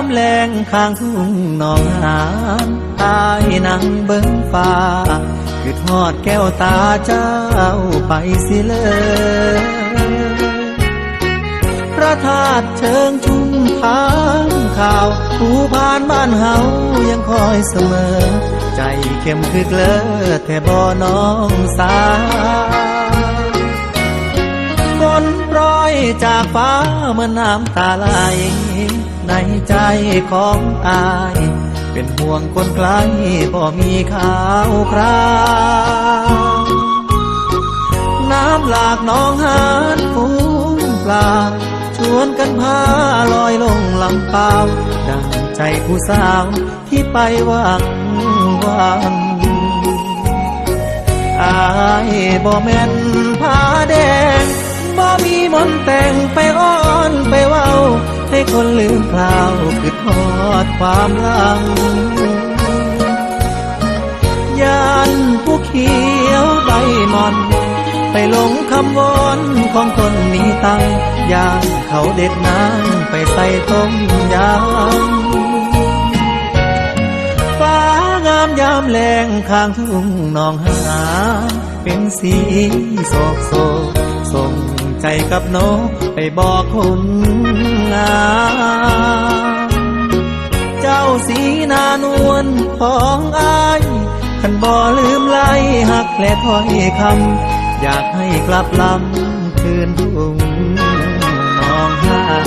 ามแลงข้างทุ่งหนองหานตายนั่งเบิ่งฟ้าคือทอดแก้วตาเจ้าไปสิเลยพระธาตุเชิงชุมทางข่าวผู้ผ่านบ้านเฮายังคอยเสมอใจเข้มคือเกลือแต่บ่น้องสาฝนโปรยจากฟ้าเมื่อน้ำตาไหลในใจของอายเป็นห่วงคนไกลบ่มีข่าวคราวน้ำหลากน้องหานฟูงปลาชวนกันพาลอยลงลำเปล่าดังใจผู้สาวที่ไปหวังอายบ่แม่นผ้าแดงบ่มีมนต์แต่งไปอ้อนไปเว้าให้คนลืมเปล่าคือทอดความหลังยานผู้เขียวใบมอนไปหลงคำวอนของคนมีตังยานเขาเด็ดน้ำไปใส่ต้มยำฟ้างามยามแลงข้างทุ่งหนองหานเป็นสีโศกโศกส่งใจกับนกไปบอกคนงามเจ้าสีนานวลของอายขันบ่ลืมไล่หักและถ้อยคำอยากให้กลับลำคืนทุ่งหนองหาน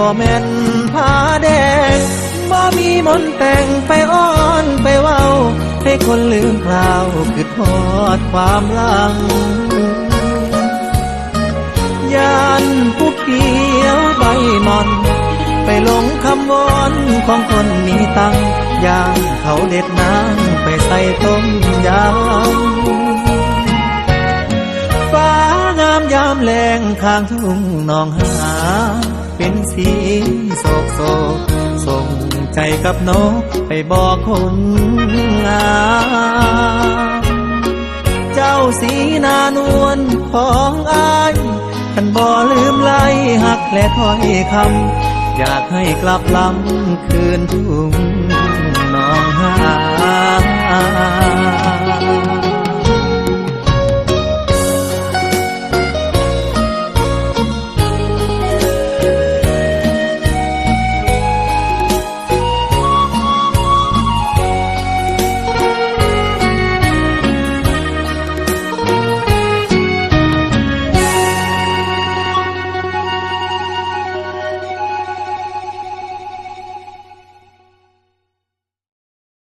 บ่แม่นผ้าแดงบ่มีมนต์แต่งไปอ้อนไปเว้าให้คนลืมเปล่าคือทอดความหลังยานผู้เขียวใบมอนไปหลงคำวอนของคนมีตังยานเขาเด็ดน้ำไปใส่ต้มยำฟ้างามยามแลงข้างทุ่งหนองหานเป็นสีโศกโศกส่งใจกับนกไปบอกคนงามเจ้าสีนานวลของอายท่านบ่ลืมไล่หักและถ้อยคำอยากให้กลับลำคืนทุ่งหนองหาน